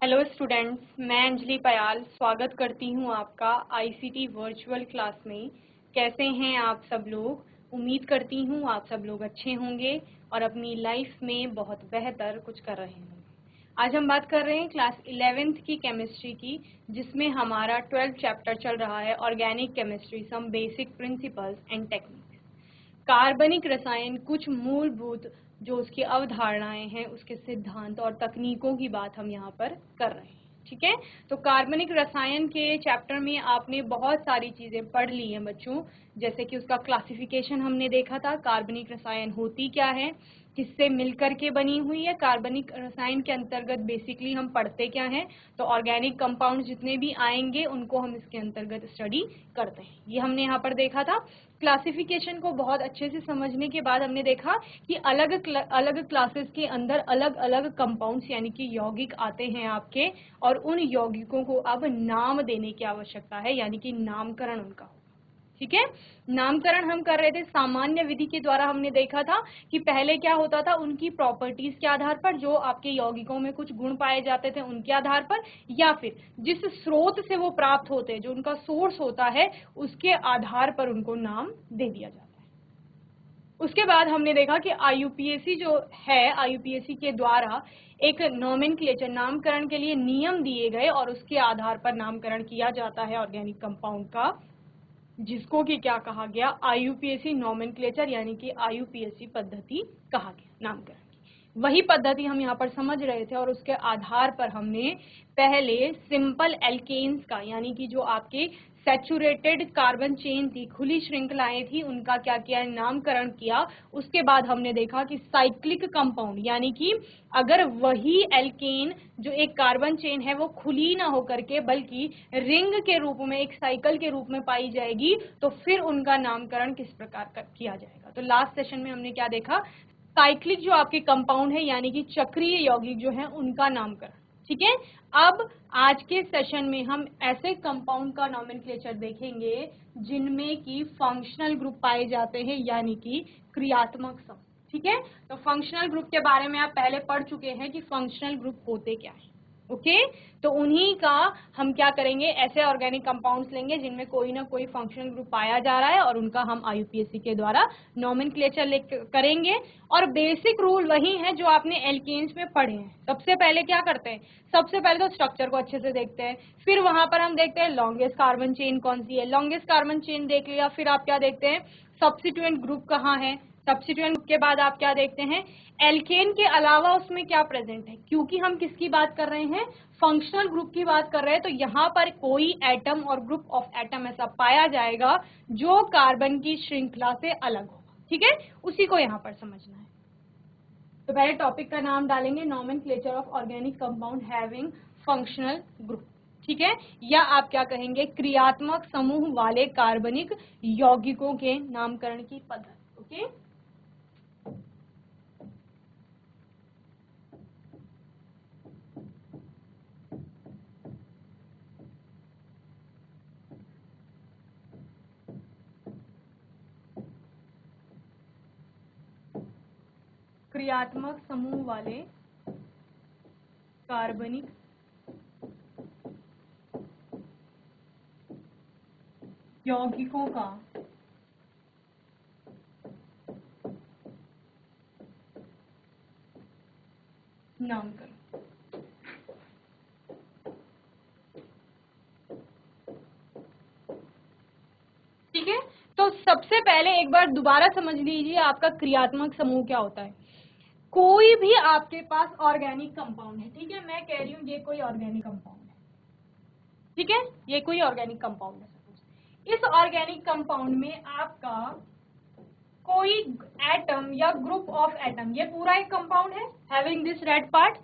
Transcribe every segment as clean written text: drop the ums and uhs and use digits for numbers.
Hello students, मैं अंजलि पयाल स्वागत करती हूं आपका आईसीटी वर्चुअल क्लास में। कैसे हैं आप सब लोग? उम्मीद करती हूं आप सब लोग अच्छे होंगे और अपनी लाइफ में बहुत बेहतर कुछ कर रहे होंगे। आज हम बात कर रहे हैं क्लास 11th की केमिस्ट्री की, जिसमें हमारा 12th चैप्टर चल रहा है organic chemistry, some basic principles and techniques. कार्बनिक रसायन, कुछ मूलभूत जो उसकी अवधारणाएं हैं, उसके सिद्धांत और तकनीकों की बात हम यहाँ पर कर रहे हैं। ठीक है, तो कार्बनिक रसायन के चैप्टर में आपने बहुत सारी चीजें पढ़ ली हैं बच्चों, जैसे कि उसका क्लासिफिकेशन हमने देखा था, कार्बनिक रसायन होती क्या है, किससे मिलकर के बनी हुई है। कार्बनिक रसायन के अंतर्गत बेसिकली हम पढ़ते क्या हैं, तो ऑर्गेनिक कंपाउंड जितने भी आएंगे उनको हम इसके अंतर्गत स्टडी करते हैं। ये हमने यहाँ पर देखा था। क्लासिफिकेशन को बहुत अच्छे से समझने के बाद हमने देखा कि अलग अलग क्लासेस के अंदर अलग अलग कंपाउंड्स यानी कि यौगिक आते हैं आपके, और उन यौगिकों को अब नाम देने की आवश्यकता है, यानी कि नामकरण उनका। ठीक है, नामकरण हम कर रहे थे सामान्य विधि के द्वारा। हमने देखा था कि पहले क्या होता था, उनकी प्रॉपर्टीज के आधार पर, जो आपके यौगिकों में कुछ गुण पाए जाते थे उनके आधार पर, या फिर जिस स्रोत से वो प्राप्त होते हैं, जो उनका सोर्स होता है, उसके आधार पर उनको नाम दे दिया जाता है। उसके बाद हमने देखा कि आईयूपीएसी जो है, आईयूपीएसी के द्वारा एक नॉमेनक्लेचर, नामकरण के लिए नियम दिए गए और उसके आधार पर नामकरण किया जाता है ऑर्गेनिक कंपाउंड का, जिसको कि क्या कहा गया, आईयूपीएसी नॉमेनक्लेचर, यानी कि आईयूपीएसी पद्धति कहा गया नामकरण की। वही पद्धति हम यहाँ पर समझ रहे थे और उसके आधार पर हमने पहले सिंपल एल्केन्स का, यानी कि जो आपके सैचुरेटेड कार्बन चेन थी, खुली श्रृंखलाएं थी, उनका क्या किया, नामकरण किया। उसके बाद हमने देखा कि साइक्लिक कंपाउंड, यानी कि अगर वही एल्केन जो एक कार्बन चेन है वो खुली ना होकर के बल्कि रिंग के रूप में, एक साइकिल के रूप में पाई जाएगी, तो फिर उनका नामकरण किस प्रकार किया जाएगा। तो लास्ट सेशन में हमने क्या देखा, साइक्लिक जो आपके कंपाउंड है यानी कि चक्रीय यौगिक जो है उनका नामकरण। ठीक है, अब आज के सेशन में हम ऐसे कंपाउंड का नॉमेनक्लेचर देखेंगे जिनमें कि फंक्शनल ग्रुप पाए जाते हैं, यानी कि क्रियात्मक समूह। ठीक है, तो फंक्शनल ग्रुप के बारे में आप पहले पढ़ चुके हैं कि फंक्शनल ग्रुप होते क्या है। ओके, तो उन्हीं का हम क्या करेंगे, ऐसे ऑर्गेनिक कंपाउंड्स लेंगे जिनमें कोई ना कोई फंक्शनल ग्रुप पाया जा रहा है और उनका हम आईयूपीएसी के द्वारा नॉमेनक्लेचर करेंगे। और बेसिक रूल वही है जो आपने एल्केन्स में पढ़े हैं। सबसे पहले क्या करते हैं, सबसे पहले तो स्ट्रक्चर को अच्छे से देखते हैं, फिर वहां पर हम देखते हैं लॉन्गेस्ट कार्बन चेन कौन सी है। लॉन्गेस्ट कार्बन चेन देख लिया, फिर आप क्या देखते हैं, सब्स्टिट्यूएंट ग्रुप कहाँ है। सब्स्टिट्यूएंट ग्रुप के बाद आप क्या देखते हैं, एल्केन के अलावा उसमें क्या प्रेजेंट है। क्योंकि हम किसकी बात कर रहे हैं, फंक्शनल ग्रुप की बात कर रहे हैं, तो यहाँ पर कोई एटम और ग्रुप ऑफ एटम ऐसा पाया जाएगा जो कार्बन की श्रृंखला से अलग होगा। ठीक है, उसी को यहाँ पर समझना है। तो पहले टॉपिक का नाम डालेंगे, nomenclature of organic compound having functional group. ठीक है, या आप क्या कहेंगे, क्रियात्मक समूह वाले कार्बनिक यौगिकों के नामकरण की पद्धति। ओके, क्रियात्मक समूह वाले कार्बनिक यौगिकों का नामकरण। ठीक है, तो सबसे पहले एक बार दोबारा समझ लीजिए आपका क्रियात्मक समूह क्या होता है। कोई भी आपके पास ऑर्गेनिक कंपाउंड है, ठीक है, मैं कह रही हूँ ये कोई ऑर्गेनिक कंपाउंड है। ठीक है, ये कोई ऑर्गेनिक कंपाउंड है। इस ऑर्गेनिक कंपाउंड में आपका कोई एटम या ग्रुप ऑफ एटम, ये पूरा एक कंपाउंड है having this red part,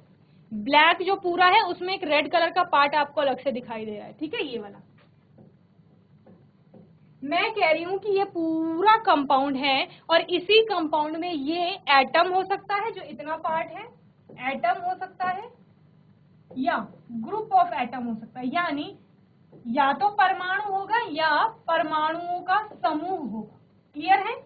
black जो पूरा है उसमें एक रेड कलर का पार्ट आपको अलग से दिखाई दे रहा है। ठीक है, ये वाला मैं कह रही हूं कि ये पूरा कंपाउंड है, और इसी कंपाउंड में ये एटम हो सकता है, जो इतना पार्ट है एटम हो सकता है, या ग्रुप ऑफ एटम हो सकता है, यानी या तो परमाणु होगा या परमाणुओं का समूह होगा। क्लियर है,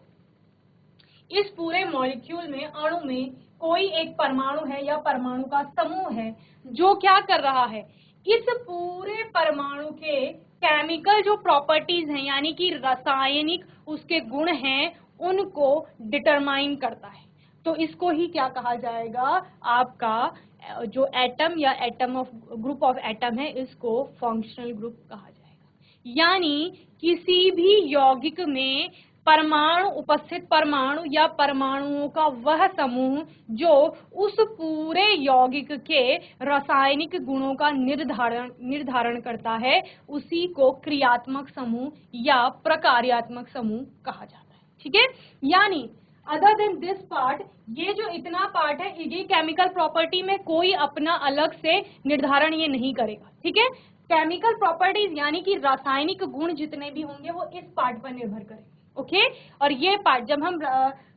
इस पूरे मॉलिक्यूल में, अणु में कोई एक परमाणु है या परमाणु का समूह है जो क्या कर रहा है, इस पूरे परमाणु के केमिकल जो प्रॉपर्टीज हैं यानी कि रासायनिक उसके गुण हैं उनको डिटरमाइन करता है। तो इसको ही क्या कहा जाएगा, आपका जो एटम या atom of group of atom है इसको फंक्शनल ग्रुप कहा जाएगा। यानी किसी भी यौगिक में परमाणु उपस्थित परमाणु या परमाणुओं का वह समूह जो उस पूरे यौगिक के रासायनिक गुणों का निर्धारण करता है उसी को क्रियात्मक समूह या प्रकार्यात्मक समूह कहा जाता है। ठीक है, यानी अदर देन दिस पार्ट, ये जो इतना पार्ट है ये केमिकल प्रॉपर्टी में कोई अपना अलग से निर्धारण ये नहीं करेगा। ठीक है, केमिकल प्रॉपर्टीज यानी कि रासायनिक गुण जितने भी होंगे वो इस पार्ट पर निर्भर करेंगे। ओके, और ये पार्ट जब हम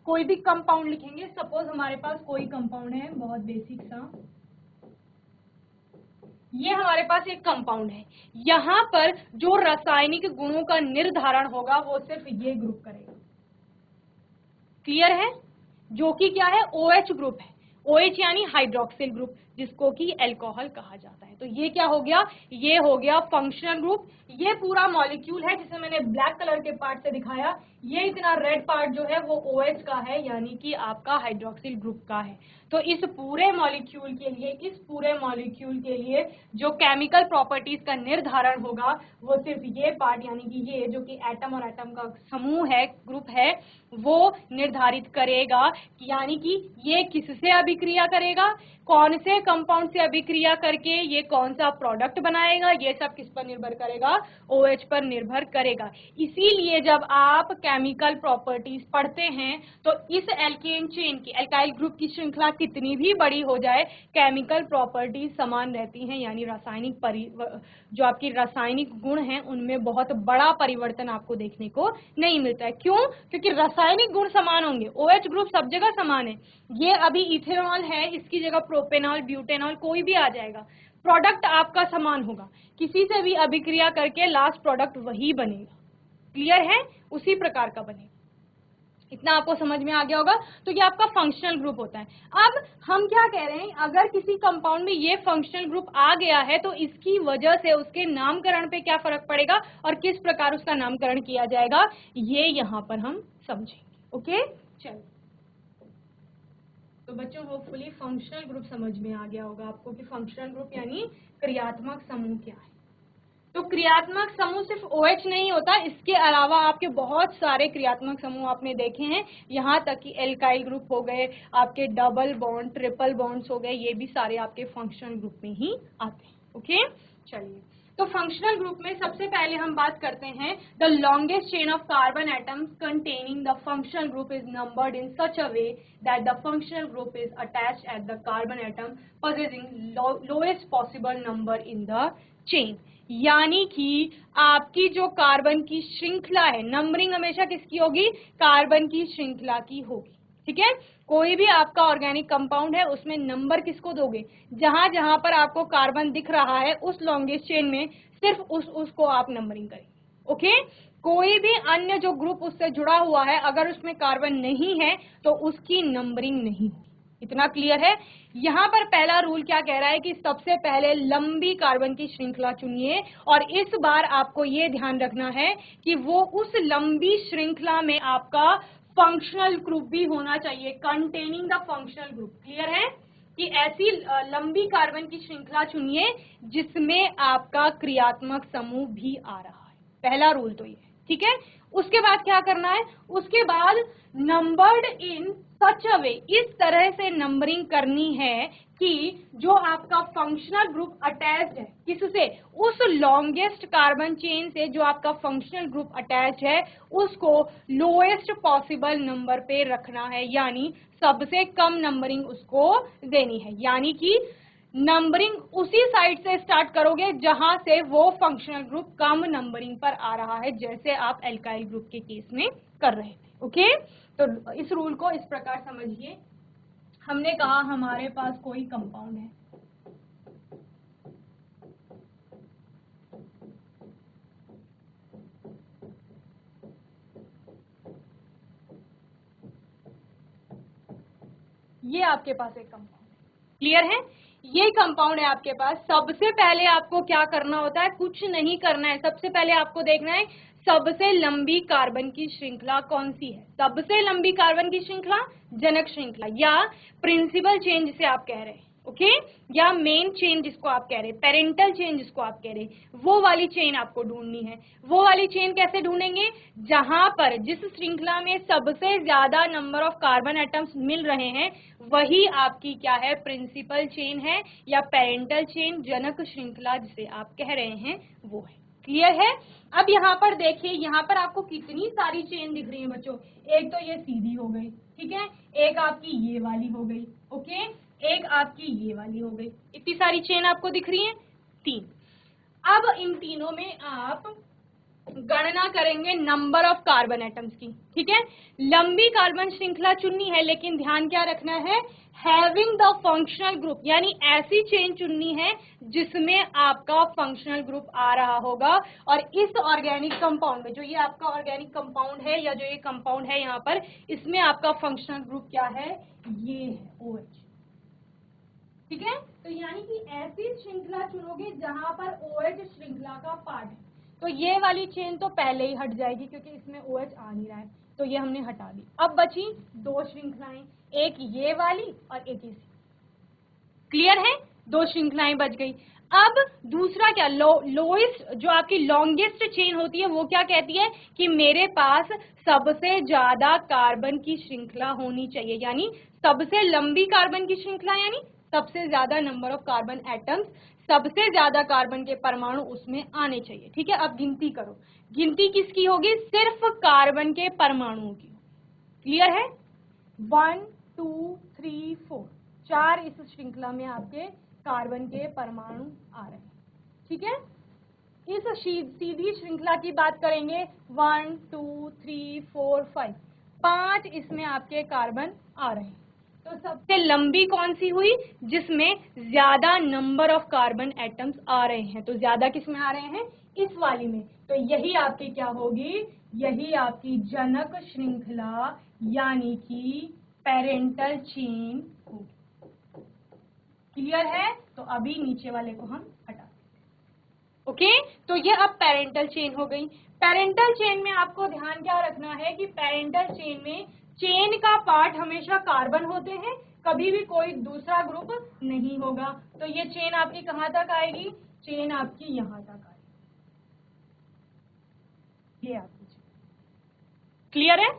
कोई भी कंपाउंड लिखेंगे, सपोज हमारे पास कोई कंपाउंड है बहुत बेसिक सा, ये हमारे पास एक कंपाउंड है, यहाँ पर जो रासायनिक गुणों का निर्धारण होगा वो सिर्फ ये ग्रुप करेगा। क्लियर है, जो कि क्या है, OH ग्रुप है। OH यानी हाइड्रोक्सिल ग्रुप जिसको कि अल्कोहल कहा जाता है। तो ये क्या हो गया, ये हो गया फंक्शनल ग्रुप। ये पूरा मॉलिक्यूल है जिसे मैंने ब्लैक कलर के पार्ट से दिखाया, ये इतना रेड पार्ट जो है वो OH का है यानी कि आपका हाइड्रोक्सिल ग्रुप का है। तो इस पूरे मॉलिक्यूल के लिए जो केमिकल प्रॉपर्टीज का निर्धारण होगा वो सिर्फ ये पार्ट यानी कि ये जो कि एटम और एटम का समूह है, ग्रुप है, वो निर्धारित करेगा। यानी कि ये किससे अभिक्रिया करेगा, कौन से कंपाउंड से अभिक्रिया करके ये कौन सा प्रोडक्ट बनाएगा, ये सब किस पर निर्भर करेगा, OH पर निर्भर करेगा। इसीलिए जब आप केमिकल प्रॉपर्टीज पढ़ते हैं तो इस एल्केन चेन की, एल्काइल ग्रुप की श्रृंखला कितनी भी बड़ी हो जाए, केमिकल प्रॉपर्टीज समान रहती हैं। यानी जो आपकी रासायनिक गुण हैं उनमें बहुत बड़ा परिवर्तन आपको देखने को नहीं मिलता है। क्यों, क्योंकि रासायनिक गुण समान होंगे, OH ग्रुप सब जगह समान है। ये अभी इथेनॉल है, इसकी जगह प्रोपेनॉल, ब्यूटेनॉल कोई भी आ जाएगा, प्रोडक्ट आपका समान होगा, किसी से भी अभिक्रिया करके लास्ट प्रोडक्ट वही बनेगा। क्लियर है, उसी प्रकार का बनेगा। इतना आपको समझ में आ गया होगा। तो ये आपका फंक्शनल ग्रुप होता है। अब हम क्या कह रहे हैं, अगर किसी कंपाउंड में ये फंक्शनल ग्रुप आ गया है तो इसकी वजह से उसके नामकरण पे क्या फर्क पड़ेगा और किस प्रकार उसका नामकरण किया जाएगा, ये यहाँ पर हम समझेंगे। ओके, चलो तो बच्चों होपफुली फंक्शनल ग्रुप समझ में आ गया होगा आपको कि फंक्शनल ग्रुप यानी क्रियात्मक समूह क्या है। तो क्रियात्मक समूह सिर्फ OH नहीं होता, इसके अलावा आपके बहुत सारे क्रियात्मक समूह आपने देखे हैं, यहाँ तक कि एल्काइल ग्रुप हो गए, आपके डबल बॉन्ड, ट्रिपल बॉन्ड्स हो गए, ये भी सारे आपके फंक्शनल ग्रुप में ही आते हैं। ओके, चलिए तो फंक्शनल ग्रुप में सबसे पहले हम बात करते हैं, the longest chain of carbon atoms containing the functional group is numbered in such a way that the functional group is attached at the carbon atom possessing lowest possible number in the chain. यानी कि आपकी जो carbon की श्रृंखला है, numbering हमेशा किसकी होगी, कार्बन की श्रृंखला की होगी। ठीक है, कोई भी आपका ऑर्गेनिक कंपाउंड है उसमें नंबर किसको दोगे, जहां जहां पर आपको कार्बन दिख रहा है उस लॉन्गेस्ट चेन में सिर्फ उसको आप नंबरिंग करेंगे। ओके, कोई भी अन्य जो ग्रुप उससे जुड़ा हुआ है अगर उसमें कार्बन नहीं है तो उसकी नंबरिंग नहीं होगी। इतना क्लियर है। यहाँ पर पहला रूल क्या कह रहा है कि सबसे पहले लंबी कार्बन की श्रृंखला चुनिए, और इस बार आपको ये ध्यान रखना है कि वो उस लंबी श्रृंखला में आपका फंक्शनल ग्रुप भी होना चाहिए, containing the functional group. Clear है कि ऐसी लंबी कार्बन की श्रृंखला चुनिए जिसमें आपका क्रियात्मक समूह भी आ रहा है। पहला रूल तो ये है। ठीक है, उसके बाद क्या करना है, उसके बाद नंबर्ड इन सच अ वे, इस तरह से नंबरिंग करनी है कि जो आपका फंक्शनल ग्रुप अटैच्ड है किससे, उस लॉन्गेस्ट कार्बन चेन से जो आपका फंक्शनल ग्रुप अटैच है उसको लोएस्ट पॉसिबल नंबर पे रखना है, यानी सबसे कम नंबरिंग उसको देनी है। यानी कि नंबरिंग उसी साइड से स्टार्ट करोगे जहां से वो फंक्शनल ग्रुप कम नंबरिंग पर आ रहा है, जैसे आप एल्काइल ग्रुप के केस में कर रहे थे। ओके, तो इस रूल को इस प्रकार समझिए। हमने कहा हमारे पास कोई कंपाउंड है, ये आपके पास एक कंपाउंड, क्लियर है? ये कंपाउंड है आपके पास। सबसे पहले आपको क्या करना होता है, कुछ नहीं करना है, सबसे पहले आपको देखना है सबसे लंबी कार्बन की श्रृंखला कौन सी है। सबसे लंबी कार्बन की श्रृंखला जनक श्रृंखला या प्रिंसिपल चेन जिसे आप कह रहे हैं, ओके, या मेन चेन जिसको आप कह रहे हैं, पेरेंटल चेन जिसको आप कह रहे हैं, वो वाली चेन आपको ढूंढनी है। वो वाली चेन कैसे ढूंढेंगे, जहां पर जिस श्रृंखला में सबसे ज्यादा नंबर ऑफ कार्बन एटम्स मिल रहे हैं वही आपकी क्या है, प्रिंसिपल चेन है या पेरेंटल चेन, जनक श्रृंखला जिसे आप कह रहे हैं वो है। क्लियर है? अब यहाँ पर देखिए, यहाँ पर आपको कितनी सारी चेन दिख रही है बच्चों। एक तो ये सीधी हो गई, ठीक है, एक आपकी ये वाली हो गई, ओके, एक आपकी ये वाली हो गई। इतनी सारी चेन आपको दिख रही है, 3। अब इन तीनों में आप गणना करेंगे नंबर ऑफ कार्बन एटम्स की, ठीक है। लंबी कार्बन श्रृंखला चुननी है, लेकिन ध्यान क्या रखना है, हैविंग द फंक्शनल ग्रुप, यानी ऐसी चेन चुननी है जिसमें आपका फंक्शनल ग्रुप आ रहा होगा। और इस ऑर्गेनिक कंपाउंड में, जो ये आपका ऑर्गेनिक कंपाउंड है या जो ये कंपाउंड है यहाँ पर, इसमें आपका फंक्शनल ग्रुप क्या है, ये है OH, ठीक है। तो यानी कि ऐसी श्रृंखला चुनोगे जहां पर OH श्रृंखला का पार्ट है। तो ये वाली चेन तो पहले ही हट जाएगी क्योंकि इसमें OH आ नहीं रहा है, तो ये हमने हटा दी। अब बची 2 श्रृंखलाएं, एक ये वाली और एक ये। क्लियर है? 2 श्रृंखलाएं बच गई। अब दूसरा क्या, लोएस्ट जो आपकी लॉन्गेस्ट चेन होती है वो क्या कहती है कि मेरे पास सबसे ज्यादा कार्बन की श्रृंखला होनी चाहिए, यानी सबसे लंबी कार्बन की श्रृंखला, यानी सबसे ज्यादा नंबर ऑफ कार्बन एटम्स, सबसे ज्यादा कार्बन के परमाणु उसमें आने चाहिए, ठीक है। अब गिनती करो, गिनती किसकी होगी, सिर्फ कार्बन के परमाणुओं की। क्लियर है? 1 2 3 4, 4 इस श्रृंखला में आपके कार्बन के परमाणु आ रहे हैं, ठीक है। इस सीधी श्रृंखला की बात करेंगे, 1 2 3 4 5, 5 इसमें आपके कार्बन आ रहे हैं। तो सबसे लंबी कौन सी हुई, जिसमें ज्यादा नंबर ऑफ कार्बन एटम्स आ रहे हैं। तो ज्यादा किसमें आ रहे हैं, इस वाली में। तो यही आपकी क्या होगी, यही आपकी जनक श्रृंखला यानी कि पेरेंटल चेन होगी। क्लियर है? तो अभी नीचे वाले को हम हटा दें, ओके। तो ये अब पेरेंटल चेन हो गई। पेरेंटल चेन में आपको ध्यान क्या रखना है कि पेरेंटल चेन में चेन का पार्ट हमेशा कार्बन होते हैं, कभी भी कोई दूसरा ग्रुप नहीं होगा। तो ये चेन आपकी कहां तक आएगी, चेन आपकी यहां तक आएगी, ये आपकी चेन। क्लियर है?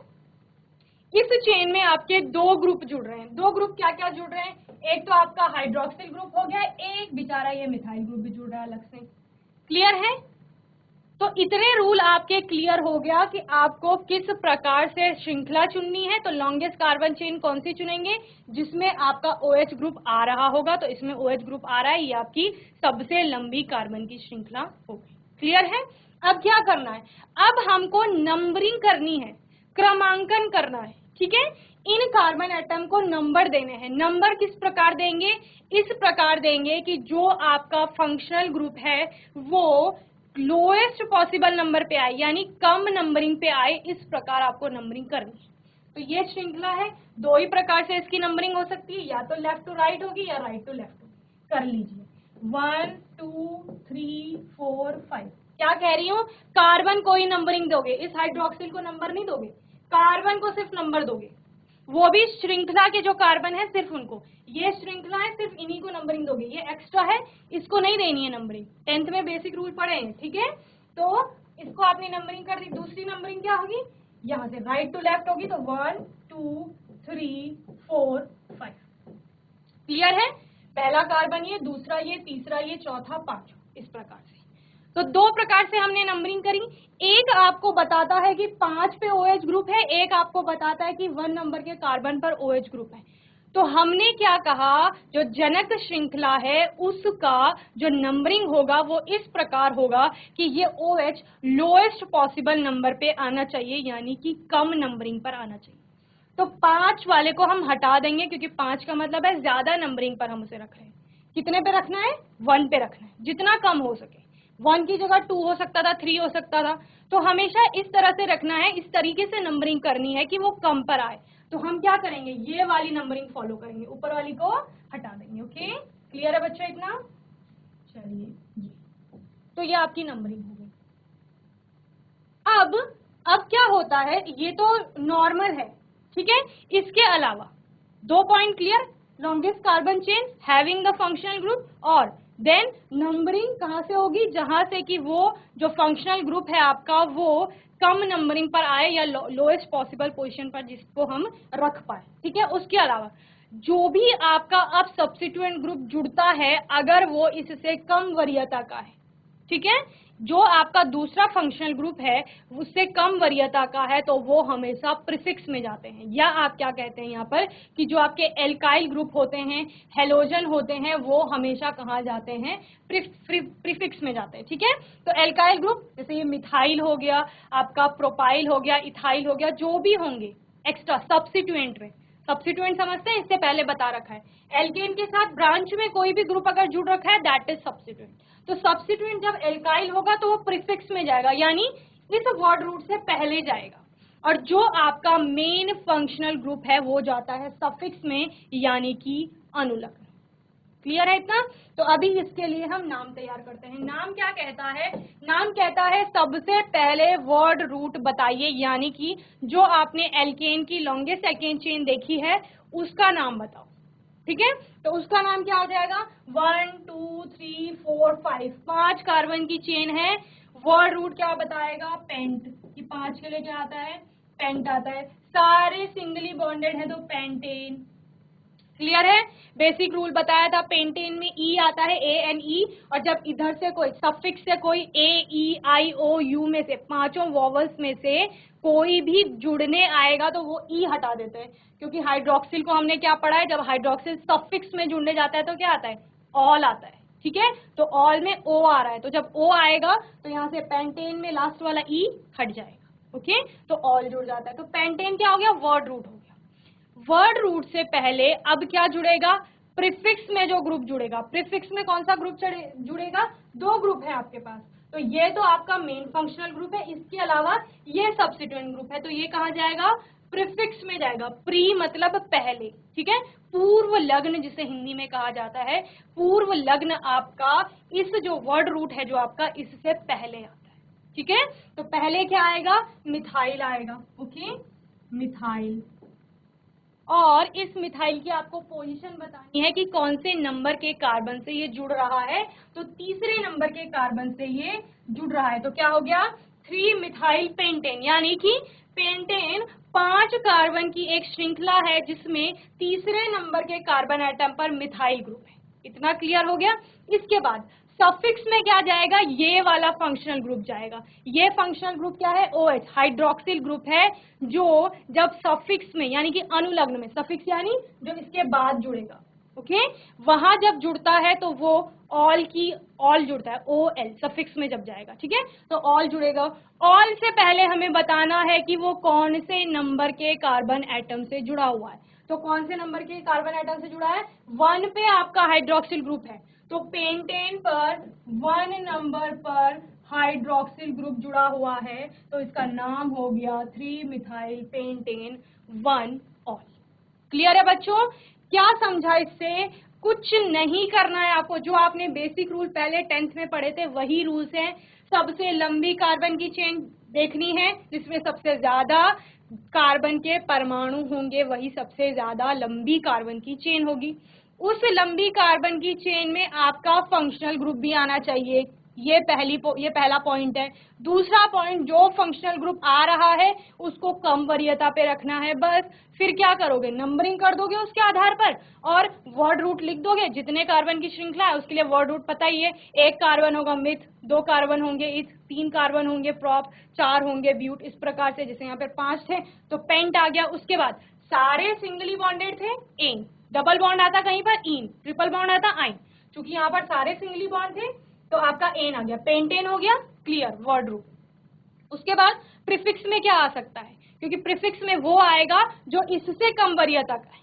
इस चेन में आपके 2 ग्रुप जुड़ रहे हैं। 2 ग्रुप क्या क्या जुड़ रहे हैं, एक तो आपका हाइड्रोक्सिल ग्रुप हो गया, एक बेचारा ये मिथाइल ग्रुप भी जुड़ रहा है अलग से। क्लियर है? तो इतने रूल आपके क्लियर हो गया कि आपको किस प्रकार से श्रृंखला चुननी है। तो लॉन्गेस्ट कार्बन चेन कौन सी चुनेंगे, जिसमें आपका OH ग्रुप आ रहा होगा। तो इसमें OH ग्रुप आ रहा है, ये आपकी सबसे लंबी कार्बन की श्रृंखला होगी। क्लियर है? अब क्या करना है, अब हमको नंबरिंग करनी है, क्रमांकन करना है, ठीक है। इन कार्बन एटम को नंबर देने हैं। नंबर किस प्रकार देंगे, इस प्रकार देंगे कि जो आपका फंक्शनल ग्रुप है वो लोएस्ट पॉसिबल नंबर पे आए, यानी कम नंबरिंग पे आए, इस प्रकार आपको नंबरिंग करनी है। तो ये श्रृंखला है, 2 ही प्रकार से इसकी नंबरिंग हो सकती है, या तो लेफ्ट टू राइट होगी या राइट टू लेफ्ट होगी। कर लीजिए, 1 2 3 4 5। क्या कह रही हूँ, कार्बन को ही नंबरिंग दोगे, इस हाइड्रोक्सिल को नंबर नहीं दोगे, कार्बन को सिर्फ नंबर दोगे, वो भी श्रृंखला के जो कार्बन है सिर्फ उनको। ये श्रृंखला है, सिर्फ इन्हीं को नंबरिंग दोगे, ये एक्स्ट्रा है इसको नहीं देनी है नंबरिंग। 10th में बेसिक रूल पढ़े हैं, ठीक है। तो इसको आपने नंबरिंग कर दी। दूसरी नंबरिंग क्या होगी, यहाँ से राइट टू लेफ्ट होगी। तो 1 2 3 4 5। क्लियर है? पहला कार्बन ये, दूसरा ये, तीसरा ये, चौथा, पांचवा, इस प्रकार से। तो 2 प्रकार से हमने नंबरिंग करी। एक आपको बताता है कि 5 पे OH ग्रुप है, एक आपको बताता है कि 1 नंबर के कार्बन पर OH ग्रुप है। तो हमने क्या कहा, जो जनक श्रृंखला है उसका जो नंबरिंग होगा वो इस प्रकार होगा कि ये OH लोएस्ट पॉसिबल नंबर पे आना चाहिए, यानी कि कम नंबरिंग पर आना चाहिए। तो 5 वाले को हम हटा देंगे क्योंकि 5 का मतलब है ज्यादा नंबरिंग पर हम उसे रख रहे हैं। कितने पे रखना है, 1 पे रखना है, जितना कम हो सके। 1 की जगह 2 हो सकता था, 3 हो सकता था। तो हमेशा इस तरह से रखना है, इस तरीके से नंबरिंग करनी है कि वो कम पर आए। तो हम क्या करेंगे, ये वाली नंबरिंग फॉलो करेंगे, ऊपर वाली को हटा देंगे। ओके, क्लियर है बच्चों इतना? चलिए ये, तो ये आपकी नंबरिंग हो गई। अब क्या होता है, ये तो नॉर्मल है, ठीक है। इसके अलावा 2 point clear, longest carbon chain having the functional group, और देन नंबरिंग कहां से होगी, जहां से कि वो जो फंक्शनल ग्रुप है आपका वो कम नंबरिंग पर आए या लोएस्ट पॉसिबल पोजीशन पर जिसको हम रख पाए, ठीक है। उसके अलावा जो भी आपका अब सब्स्टिट्यूएंट ग्रुप जुड़ता है, अगर वो इससे कम वरीयता का है, ठीक है, जो आपका दूसरा फंक्शनल ग्रुप है उससे कम वरीयता का है, तो वो हमेशा प्रीफिक्स में जाते हैं। या आप क्या कहते हैं यहाँ पर कि जो आपके एल्काइल ग्रुप होते हैं, हेलोजन होते हैं, वो हमेशा कहाँ जाते हैं, प्रीफिक्स में जाते हैं, ठीक है। तो एल्काइल ग्रुप जैसे ये मिथाइल हो गया, आपका प्रोपाइल हो गया, इथाइल हो गया, जो भी होंगे एक्स्ट्रा सब्स्टिट्यूएंट में, सब्स्टिट्यूएंट समझते हैं, इससे पहले बता रखा है। एल्केन के साथ ब्रांच में कोई भी ग्रुप अगर जुड़ रखा है दैट इज सब्स्टिट्यूएंट। तो सब्स्टिट्यूएंट जब एल्काइल होगा तो वो प्रीफिक्स में जाएगा, यानी इस वर्ड रूट से पहले जाएगा। और जो आपका मेन फंक्शनल ग्रुप है वो जाता है सफिक्स में, यानी कि अनुलग्न। क्लियर है इतना? तो अभी इसके लिए हम नाम तैयार करते हैं। नाम क्या कहता है, नाम कहता है सबसे पहले वर्ड रूट बताइए, यानी कि जो आपने एल्केन की लॉन्गेस्ट एल्केन चेन देखी है उसका नाम बताओ, ठीक है। तो उसका नाम क्या हो जाएगा, 1 2 3 4 5, 5 कार्बन की चेन है। वर्ड रूट क्या बताएगा, पेंट, कि 5 के लिए क्या आता है, पेंट आता है। सारे सिंगली बॉन्डेड है तो पेंटेन। क्लियर है? बेसिक रूल बताया था, पेंटेन में ई आता है, ए एन ई, और जब इधर से कोई सफिक्स से कोई ए ई आई ओ यू में से पांचों वॉवल्स में से कोई भी जुड़ने आएगा तो वो ई हटा देते हैं, क्योंकि हाइड्रोक्सिल को हमने क्या पढ़ा है, जब हाइड्रोक्सिल सफिक्स में जुड़ने जाता है तो क्या आता है, ऑल आता है, ठीक है। तो ऑल में ओ आ रहा है, तो जब ओ आएगा तो यहाँ से पेंटेन में लास्ट वाला ई हट जाएगा, ओके। तो ऑल जुड़ जाता है, तो पेंटेन क्या हो गया, वर्ड रूट हो गया। वर्ड रूट से पहले अब क्या जुड़ेगा, प्रीफिक्स में जो ग्रुप जुड़ेगा। प्रीफिक्स में कौन सा ग्रुप जुड़ेगा, 2 ग्रुप है आपके पास। तो ये तो आपका मेन फंक्शनल ग्रुप है, इसके अलावा ये सब्स्टिट्यूएंट ग्रुप है, तो ये कहाँ जाएगा, प्रीफिक्स में जाएगा। प्री मतलब पहले, ठीक है। पूर्व लग्न जिसे हिंदी में कहा जाता है, पूर्व लग्न आपका इस जो वर्ड रूट है जो आपका इससे पहले आता है, ठीक है। तो पहले क्या आएगा, मिथाइल आएगा, ओके, मिथाइल। और इस मिथाइल की आपको पोजीशन बतानी है कि कौन से नंबर के कार्बन से ये जुड़ रहा है, तो तीसरे नंबर के कार्बन से ये जुड़ रहा है। तो क्या हो गया, 3 मिथाइल पेंटेन, यानी कि पेंटेन 5 कार्बन की एक श्रृंखला है जिसमें तीसरे नंबर के कार्बन एटम पर मिथाइल ग्रुप है। इतना क्लियर हो गया। इसके बाद सफिक्स में क्या जाएगा, ये वाला फंक्शनल ग्रुप जाएगा। ये फंक्शनल ग्रुप क्या है, OH, हाइड्रोक्सिल ग्रुप है, जो जब सफिक्स में यानी कि अनुलग्न में, सफिक्स यानी जो इसके बाद जुड़ेगा, ओके, वहां जब जुड़ता है तो वो ऑल जुड़ता है, OL सफिक्स में जब जाएगा, ठीक है। तो ऑल जुड़ेगा। ऑल से पहले हमें बताना है कि वो कौन से नंबर के कार्बन एटम से जुड़ा हुआ है। तो कौन से नंबर के कार्बन एटम से जुड़ा है, 1 पे आपका हाइड्रोक्सिल ग्रुप है, तो पेंटेन पर 1 नंबर पर हाइड्रोक्सिल ग्रुप जुड़ा हुआ है, तो इसका नाम हो गया 3 मिथाइल पेंटेन 1 ऑल। क्लियर है बच्चों? क्या समझा इससे? कुछ नहीं करना है आपको, जो आपने बेसिक रूल पहले 10th में पढ़े थे वही रूल्स हैं। सबसे लंबी कार्बन की चेन देखनी है जिसमें सबसे ज्यादा कार्बन के परमाणु होंगे, वही सबसे ज्यादा लंबी कार्बन की चेन होगी। उस लंबी कार्बन की चेन में आपका फंक्शनल ग्रुप भी आना चाहिए। ये पहला पॉइंट है। दूसरा पॉइंट, जो फंक्शनल ग्रुप आ रहा है उसको कम वरीयता पे रखना है बस। फिर क्या करोगे, नंबरिंग कर दोगे उसके आधार पर और वर्ड रूट लिख दोगे। जितने कार्बन की श्रृंखला है उसके लिए वर्ड रूट पता ही है, 1 कार्बन होगा मिथ, 2 कार्बन होंगे इथ, 3 कार्बन होंगे प्रॉप, 4 होंगे ब्यूट, इस प्रकार से। जैसे यहाँ पर 5 थे तो पेंट आ गया। उसके बाद सारे सिंगली बॉन्डेड थे, एन, डबल बॉन्ड आता कहीं पर इन, ट्रिपल बॉन्ड आता आइन। क्योंकि यहाँ पर सारे सिंगली बॉन्ड थे तो आपका एन आ गया, पेंटेन हो गया। Clear, word root. उसके बाद प्रीफिक्स में क्या आ सकता है, क्योंकि प्रीफिक्स में वो आएगा जो इससे कम वरीयता का है,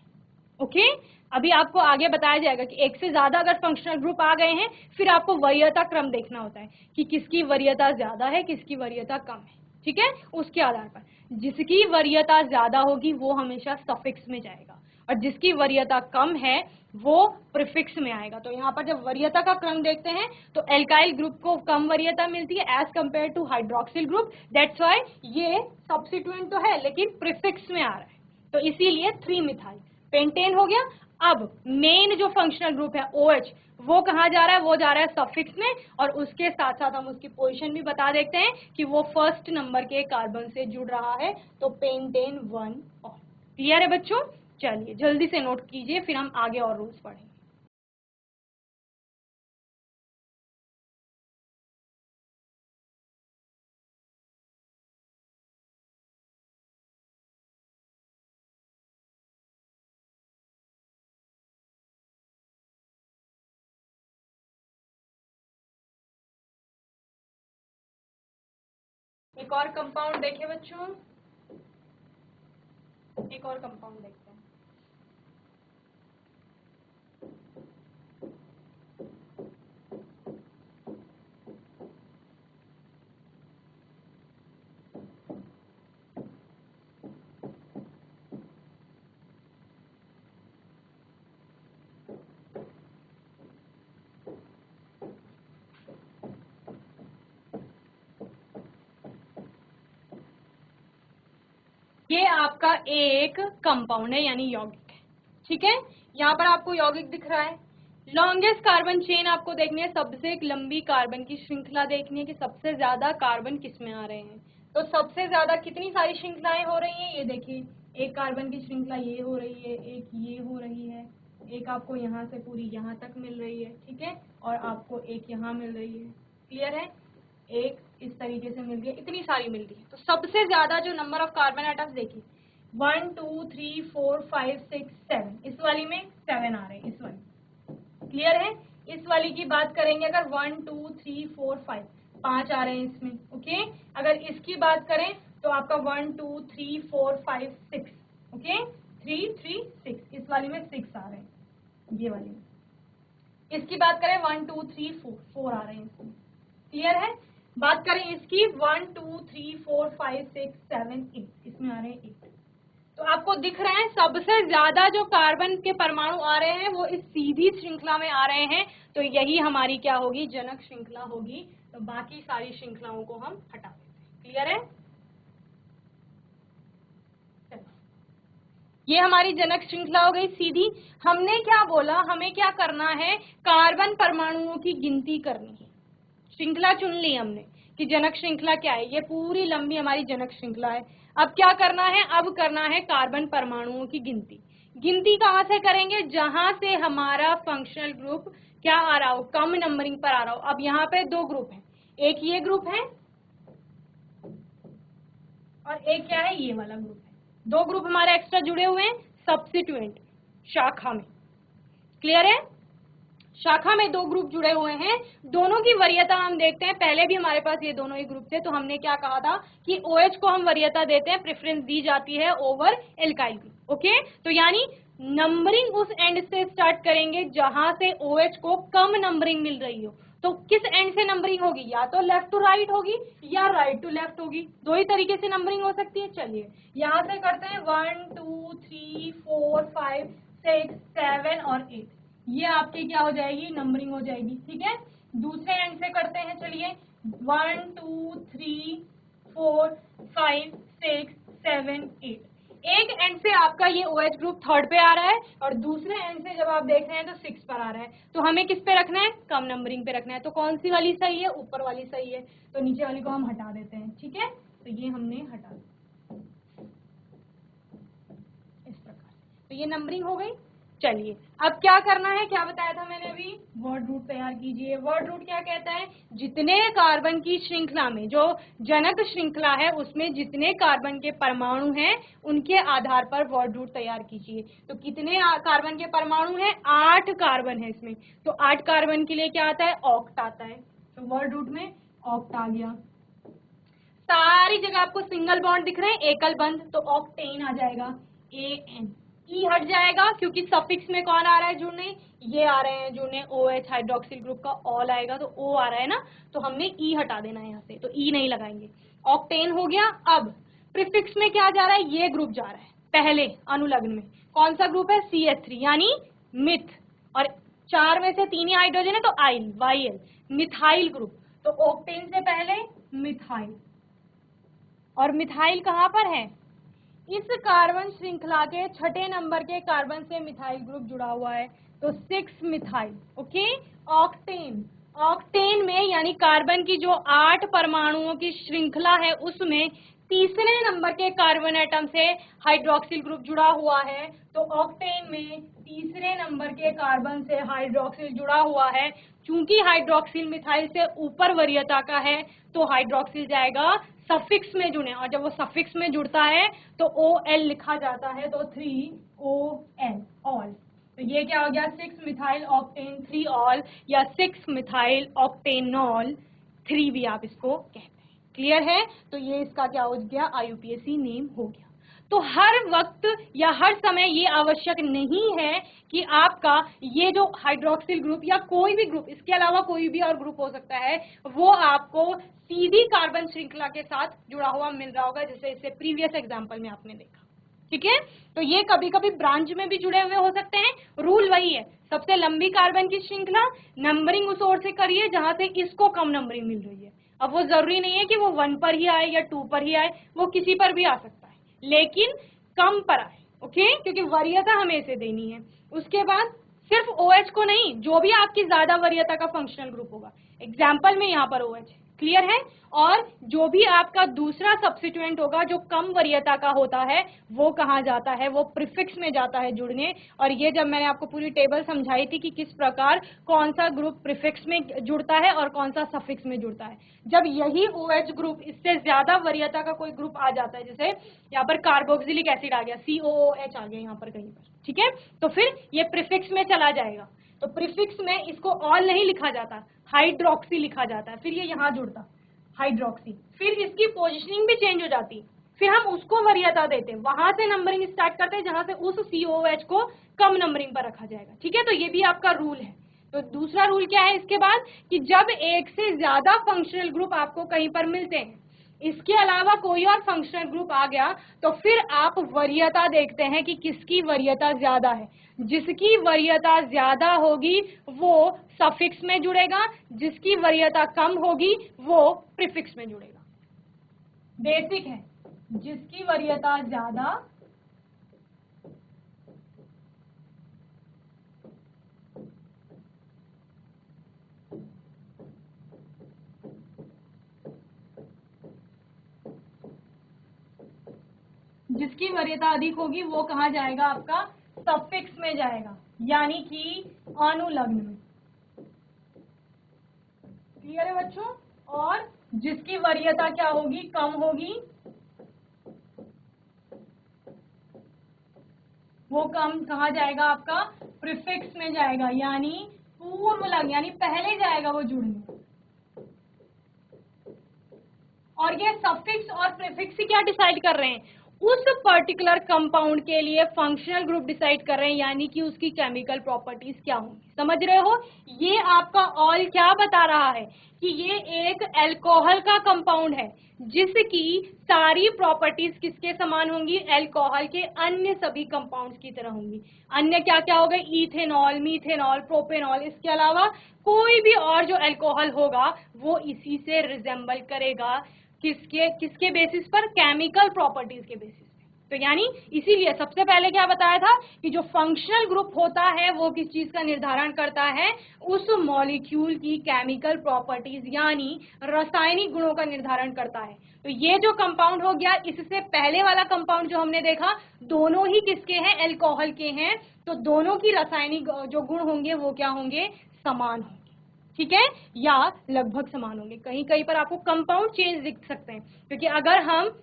ओके। अभी आपको आगे बताया जाएगा कि एक से ज्यादा अगर फंक्शनल ग्रुप आ गए हैं फिर आपको वरीयता क्रम देखना होता है कि किसकी वरीयता ज्यादा है, किसकी वरीयता कम है। ठीक है, उसके आधार पर जिसकी वरीयता ज्यादा होगी वो हमेशा सफिक्स में जाएगा और जिसकी वरीयता कम है वो प्रीफिक्स में आएगा। तो यहाँ पर जब वरीयता का क्रम देखते हैं तो एल्काइल ग्रुप को कम वरीयता मिलती है as compare to hydroxyl group. That's why ये सब्स्टिट्यूएंट तो है लेकिन प्रीफिक्स में आ रहा है, तो इसीलिए 3 मिथाइल पेंटेन हो गया। अब मेन जो फंक्शनल ग्रुप है OH वो कहाँ जा रहा है, वो जा रहा है सफिक्स में, और उसके साथ साथ हम उसकी पोजीशन भी बता देते हैं कि वो फर्स्ट नंबर के कार्बन से जुड़ रहा है, तो पेंटेन 1 और। क्लियर है बच्चों? चलिए जल्दी से नोट कीजिए फिर हम आगे और रूल्स पढ़ेंगे। एक और कंपाउंड देखें बच्चों, एक और कंपाउंड देखते हैं। ये आपका एक कंपाउंड है यानी यौगिक है। ठीक है, यहाँ पर आपको यौगिक दिख रहा है। लॉन्गेस्ट कार्बन चेन आपको देखनी है, सबसे एक लंबी कार्बन की श्रृंखला देखनी है कि सबसे ज्यादा कार्बन किसमें आ रहे हैं। तो सबसे ज्यादा कितनी सारी श्रृंखलाएं हो रही हैं, ये देखिए, एक कार्बन की श्रृंखला ये हो रही है, एक ये हो रही है, एक आपको यहाँ से पूरी यहाँ तक मिल रही है। ठीक है, और आपको एक यहाँ मिल रही है। क्लियर है? एक इस तरीके से मिल रही है, इतनी सारी मिल रही है। तो सबसे ज्यादा जो नंबर ऑफ कार्बन एटम्स देखिए 1 2 3 4 5 6 7, इस वाली में 7 आ रहे हैं, इस वाली। क्लियर है? इस वाली की बात करेंगे अगर 1 2 3 4 5 5 आ रहे हैं इसमें। ओके, अगर इसकी बात करें तो आपका 1 2 3 4 5 6, ओके 3 3 6, इस वाली में 6 आ रहे हैं, ये वाली में। इसकी बात करें 1 2 3 4 4 आ रहे हैं इसमें। क्लियर है? बात करें इसकी 1 2 3 4 5 6 7 8, इसमें आ रहे हैं 8। तो आपको दिख रहा है सबसे ज्यादा जो कार्बन के परमाणु आ रहे हैं वो इस सीधी श्रृंखला में आ रहे हैं, तो यही हमारी क्या होगी, जनक श्रृंखला होगी। तो बाकी सारी श्रृंखलाओं को हम हटा देते हैं। क्लियर है? ये हमारी जनक श्रृंखला हो गई सीधी। हमने क्या बोला, हमें क्या करना है, कार्बन परमाणुओं की गिनती करनी है। श्रृंखला चुन ली हमने कि जनक श्रृंखला क्या है, ये पूरी लंबी हमारी जनक श्रृंखला है। अब क्या करना है, अब करना है कार्बन परमाणुओं की गिनती। गिनती कहाँ से करेंगे, जहां से हमारा फंक्शनल ग्रुप क्या आ रहा हो, कम नंबरिंग पर आ रहा हो। अब यहाँ पे 2 ग्रुप है, एक ये ग्रुप है और एक क्या है, ये वाला ग्रुप है। 2 ग्रुप हमारे एक्स्ट्रा जुड़े हुए हैं सब्स्टिट्यूएंट शाखा में। क्लियर है? शाखा में 2 ग्रुप जुड़े हुए हैं, दोनों की वरीयता हम देखते हैं। पहले भी हमारे पास ये दोनों ही ग्रुप थे, तो हमने क्या कहा था कि OH को हम वरीयता देते हैं, प्रेफरेंस दी जाती है ओवर एल्काइल ग्रुप। ओके, तो यानी नंबरिंग उस एंड से स्टार्ट करेंगे जहां से OH को कम नंबरिंग मिल रही हो। तो किस एंड से नंबरिंग होगी, या तो लेफ्ट टू राइट होगी या राइट टू लेफ्ट होगी, 2 ही तरीके से नंबरिंग हो सकती है। चलिए यहां से करते हैं 1 2 3 4 5 6 7 और 8, ये आपकी क्या हो जाएगी, नंबरिंग हो जाएगी। ठीक है, दूसरे एंड से करते हैं, चलिए 1 2 3 4 5 6 7 8। एक एंड से आपका ये OH ग्रुप 3rd पे आ रहा है और दूसरे एंड से जब आप देख रहे हैं तो 6 पर आ रहा है। तो हमें किस पे रखना है, कम नंबरिंग पे रखना है। तो कौन सी वाली सही है, ऊपर वाली सही है, तो नीचे वाली को हम हटा देते हैं। ठीक है, तो ये हमने हटा दिया इस प्रकार। तो ये नंबरिंग हो गई। चलिए अब क्या करना है, क्या बताया था मैंने अभी, वर्ड रूट तैयार कीजिए। वर्ड रूट क्या कहता है, जितने कार्बन की श्रृंखला में, जो जनक श्रृंखला है उसमें जितने कार्बन के परमाणु हैं उनके आधार पर वर्ड रूट तैयार कीजिए। तो कितने कार्बन के परमाणु हैं, 8 कार्बन है इसमें, तो 8 कार्बन के लिए क्या आता है, ऑक्ट आता है। तो वर्ड रूट में ऑक्ट आ गया। सारी जगह आपको सिंगल बॉन्ड दिख रहे हैं, एकल बंध, तो ऑक्टेन आ जाएगा, AN। ई हट जाएगा क्योंकि सफिक्स में कौन आ रहा है जुड़ने, ये आ रहे हैं जुड़ने, OH हाइड्रोक्सिल ग्रुप का ऑल आएगा तो O आ रहा है ना, तो हमने ई हटा देना है यहाँ से, तो ई नहीं लगाएंगे। ऑक्टेन हो गया। अब प्रीफिक्स में क्या जा रहा है, ये ग्रुप जा रहा है पहले अनुलग्न में, कौन सा ग्रुप है, CH3 यानी मिथ, और 4 में से 3 ही हाइड्रोजन है तो आइल, YL, मिथाइल ग्रुप। तो ऑक्टेन से पहले मिथाइल, और मिथाइल कहां पर है, इस कार्बन श्रृंखला के छठे नंबर के कार्बन से मिथाइल ग्रुप जुड़ा हुआ है, तो 6 मिथाइल। ओके, ऑक्टेन, ऑक्टेन में यानी कार्बन की जो 8 परमाणुओं की श्रृंखला है उसमें तीसरे नंबर के कार्बन एटम से हाइड्रोक्सिल ग्रुप जुड़ा हुआ है, तो ऑक्टेन में तीसरे नंबर के कार्बन से हाइड्रोक्सिल जुड़ा हुआ है। चूंकि हाइड्रोक्सिल मिथाइल से ऊपर वरीयता का है तो हाइड्रोक्सिल जाएगा सफिक्स में जुड़े, और जब वो सफिक्स में जुड़ता है तो OL लिखा जाता है, तो 3OL ऑल। तो ये क्या हो गया, 6 मिथाइल ऑक्टेन 3 ऑल, या 6 मिथाइल ऑक्टेनॉल 3 भी आप इसको कहते हैं। क्लियर है, तो ये इसका क्या हो गया, IUPAC नेम हो गया। तो हर वक्त या हर समय ये आवश्यक नहीं है कि आपका ये जो हाइड्रोक्सिल ग्रुप या कोई भी ग्रुप, इसके अलावा कोई भी और ग्रुप हो सकता है, वो आपको सीधी कार्बन श्रृंखला के साथ जुड़ा हुआ मिल रहा होगा, जैसे इससे प्रीवियस एग्जांपल में आपने देखा। ठीक है, तो ये कभी कभी ब्रांच में भी जुड़े हुए हो सकते हैं। रूल वही है, सबसे लंबी कार्बन की श्रृंखला नंबरिंग उस ओर से करिए जहां से इसको कम नंबरिंग मिल रही है। अब वो जरूरी नहीं है कि वो 1 पर ही आए या 2 पर ही आए, वो किसी पर भी आ सकता है, लेकिन कम पर आए। ओके, क्योंकि वरीयता हमें इसे देनी है। उसके बाद सिर्फ OH को नहीं, जो भी आपकी ज्यादा वरीयता का फंक्शनल ग्रुप होगा, एग्जाम्पल में यहाँ पर OH है, क्लियर है, और जो भी आपका दूसरा सब्स्टिट्यूएंट होगा जो कम वरीयता का होता है वो कहाँ जाता है, वो प्रीफिक्स में जाता है जुड़ने। और ये जब मैंने आपको पूरी टेबल समझाई थी कि किस प्रकार कौन सा ग्रुप प्रीफिक्स में जुड़ता है और कौन सा सफिक्स में जुड़ता है, जब यही OH ग्रुप इससे ज्यादा वरीयता का कोई ग्रुप आ जाता है, जैसे यहाँ पर कार्बोक्सिलिक एसिड आ गया, COOH आ गया यहाँ पर कहीं पर, ठीक है, तो फिर ये प्रीफिक्स में चला जाएगा। तो प्रीफिक्स में इसको ऑल नहीं लिखा जाता, हाइड्रोक्सी लिखा जाता है, फिर ये यहाँ जुड़ता हाइड्रोक्सी, फिर इसकी पोजीशनिंग भी चेंज हो जाती, फिर हम उसको वरीयता देते, वहां से नंबरिंग स्टार्ट करते हैं जहां से उस COOH को कम नंबरिंग पर रखा जाएगा। ठीक है, तो ये भी आपका रूल है। तो दूसरा रूल क्या है इसके बाद, कि जब एक से ज्यादा फंक्शनल ग्रुप आपको कहीं पर मिलते हैं, इसके अलावा कोई और फंक्शनल ग्रुप आ गया, तो फिर आप वरीयता देखते हैं कि किसकी वरीयता ज्यादा है। जिसकी वरीयता ज्यादा होगी वो सफिक्स में जुड़ेगा, जिसकी वरीयता कम होगी वो प्रीफिक्स में जुड़ेगा। बेसिक है, जिसकी वरीयता ज्यादा जिसकी वरीयता अधिक होगी वो कहाँ जाएगा, आपका सफिक्स में जाएगा, यानी कि अनुलग्न में। क्लियर है बच्चों, और जिसकी वरीयता क्या होगी, कम होगी, वो कम कहाँ जाएगा, आपका प्रीफिक्स में जाएगा, यानी पूर्व लग्न, यानी पहले जाएगा वो जुड़ने। और ये सफिक्स और प्रीफिक्स क्या डिसाइड कर रहे हैं, उस पर्टिकुलर कंपाउंड के लिए फंक्शनल ग्रुप डिसाइड कर रहे हैं, यानी कि उसकी केमिकल प्रॉपर्टीज क्या होंगी। समझ रहे हो, ये आपका ऑल क्या बता रहा है कि ये एक अल्कोहल का कंपाउंड है जिसकी सारी प्रॉपर्टीज किसके समान होंगी, अल्कोहल के अन्य सभी कंपाउंड्स की तरह होंगी। अन्य क्या क्या हो गए, इथेनॉल, मीथेनॉल, प्रोपेनॉल, इसके अलावा कोई भी और जो अल्कोहल होगा वो इसी से रिजेंबल करेगा, किसके किसके बेसिस पर, केमिकल प्रॉपर्टीज के बेसिस पे। तो यानी इसीलिए सबसे पहले क्या बताया था कि जो फंक्शनल ग्रुप होता है वो किस चीज का निर्धारण करता है, उस मॉलिक्यूल की केमिकल प्रॉपर्टीज यानी रासायनिक गुणों का निर्धारण करता है। तो ये जो कंपाउंड हो गया, इससे पहले वाला कंपाउंड जो हमने देखा, दोनों ही किसके हैं, अल्कोहल के हैं, तो दोनों की रासायनिक जो गुण होंगे वो क्या होंगे, समान होंगे। ठीक है, या लगभग समान होंगे। कहीं कहीं पर आपको कंपाउंड चेंज दिख सकते हैं, क्योंकि अगर हम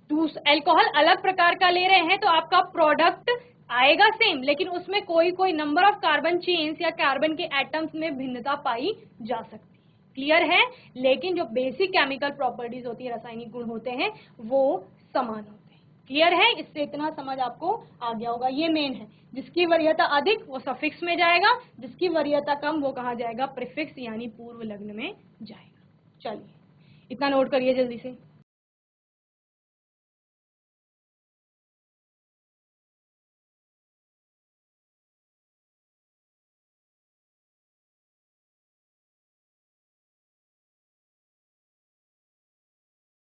अल्कोहल अलग प्रकार का ले रहे हैं तो आपका प्रोडक्ट आएगा सेम, लेकिन उसमें कोई कोई नंबर ऑफ कार्बन चेन्स या कार्बन के एटम्स में भिन्नता पाई जा सकती है। क्लियर है, लेकिन जो बेसिक केमिकल प्रॉपर्टीज होती है, रासायनिक गुण होते हैं, वो समान होते हैं। क्लियर है? इससे इतना समझ आपको आ गया होगा, ये मेन है। जिसकी वरीयता अधिक वो सफिक्स में जाएगा, जिसकी वरीयता कम वो कहा जाएगा प्रीफिक्स यानी पूर्व लग्न में जाएगा। चलिए इतना नोट करिए जल्दी से।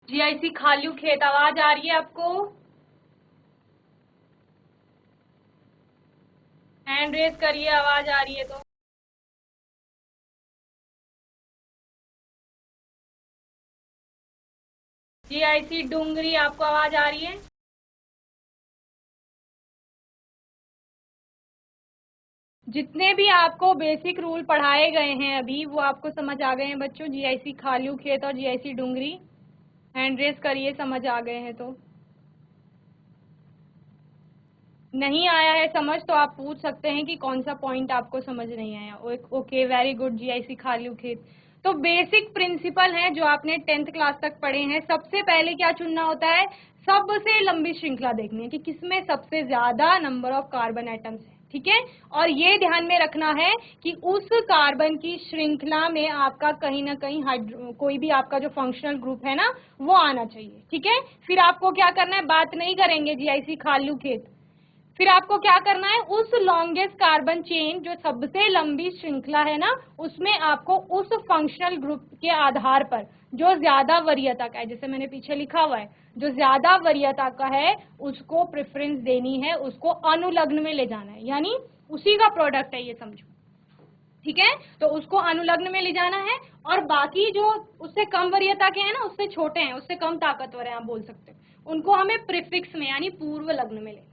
जीआईसी खालू खेत, आवाज आ रही है आपको? हैंड रेज करिए, आवाज आ रही है तो। जीआईसी डूंगरी, आपको आवाज आ रही है? जितने भी आपको बेसिक रूल पढ़ाए गए हैं अभी वो आपको समझ आ गए हैं बच्चों? जीआईसी खालू खेत और जीआईसी डूंगरी, हैंड रेज करिए समझ आ गए हैं तो। नहीं आया है समझ तो आप पूछ सकते हैं कि कौन सा पॉइंट आपको समझ नहीं आया। ओके वेरी गुड, जीआईसी खालू खेत। तो बेसिक प्रिंसिपल है जो आपने 10th क्लास तक पढ़े हैं। सबसे पहले क्या चुनना होता है? सबसे लंबी श्रृंखला देखनी है कि किसमें सबसे ज्यादा नंबर ऑफ कार्बन एटम्स है, ठीक है? और ये ध्यान में रखना है कि उस कार्बन की श्रृंखला में आपका कहीं ना कहीं कोई भी आपका जो फंक्शनल ग्रुप है ना वो आना चाहिए, ठीक है? फिर आपको क्या करना है, बात नहीं करेंगे जीआईसी खालू खेत। फिर आपको क्या करना है, उस लॉन्गेस्ट कार्बन चेन जो सबसे लंबी श्रृंखला है ना उसमें आपको उस फंक्शनल ग्रुप के आधार पर जो ज्यादा वरीयता का है, जैसे मैंने पीछे लिखा हुआ है, जो ज्यादा वरीयता का है उसको प्रेफरेंस देनी है, उसको अनुलग्न में ले जाना है, यानी उसी का प्रोडक्ट है ये समझो, ठीक है? तो उसको अनुलग्न में ले जाना है। और बाकी जो उससे कम वरीयता के हैं ना, उससे छोटे हैं, उससे कम ताकतवर है आप बोल सकते हो, उनको हमें प्रीफिक्स में यानी पूर्व लग्न में लेना है।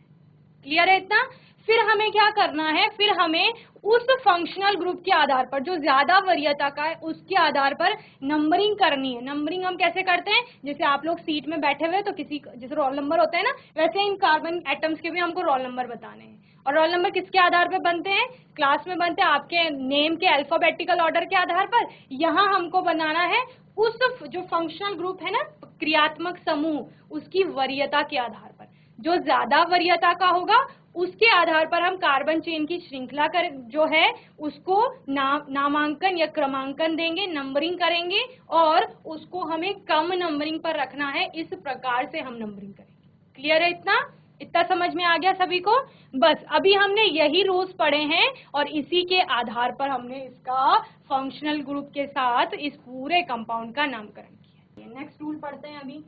क्लियर है इतना? फिर हमें क्या करना है, फिर हमें उस फंक्शनल ग्रुप के आधार पर जो ज्यादा वरीयता का है उसके आधार पर नंबरिंग करनी है। नंबरिंग हम कैसे करते हैं, जैसे आप लोग सीट में बैठे हुए तो किसी जैसे रोल नंबर होता है ना, वैसे इन कार्बन एटम्स के भी हमको रोल नंबर बताने हैं। और रोल नंबर किसके आधार पर बनते हैं? क्लास में बनते हैं आपके नेम के अल्फाबेटिकल ऑर्डर के आधार पर। यहाँ हमको बनाना है उस जो फंक्शनल ग्रुप है ना, क्रियात्मक समूह, उसकी वरीयता के आधार पर। जो ज्यादा वरीयता का होगा उसके आधार पर हम कार्बन चेन की श्रृंखला कर जो है उसको नामांकन या क्रमांकन देंगे, नंबरिंग करेंगे, और उसको हमें कम नंबरिंग पर रखना है। इस प्रकार से हम नंबरिंग करेंगे। क्लियर है इतना? इतना समझ में आ गया सभी को? बस अभी हमने यही रूल्स पढ़े हैं और इसी के आधार पर हमने इसका फंक्शनल ग्रुप के साथ इस पूरे कंपाउंड का नामकरण किया। नेक्स्ट रूल पढ़ते हैं अभी।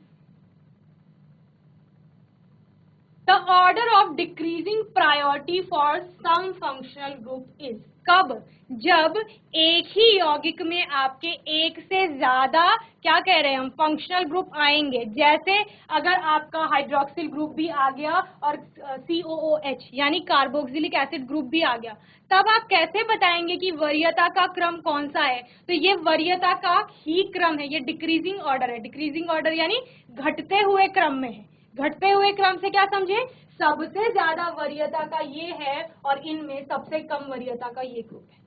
The order of decreasing priority for some functional group is कब? जब एक ही यौगिक में आपके एक से ज्यादा क्या कह रहे हैं हम, फंक्शनल ग्रुप आएंगे। जैसे अगर आपका हाइड्रोक्सिल ग्रुप भी आ गया और COOH यानी कार्बोक्सिलिक एसिड ग्रुप भी आ गया, तब आप कैसे बताएंगे कि वरीयता का क्रम कौन सा है? तो ये वरीयता का ही क्रम है, ये डिक्रीजिंग ऑर्डर है। डिक्रीजिंग ऑर्डर यानी घटते हुए क्रम में है। घटते हुए क्रम से क्या समझे, सबसे ज्यादा वरीयता का ये है और इनमें सबसे कम वरीयता का ये ग्रुप है।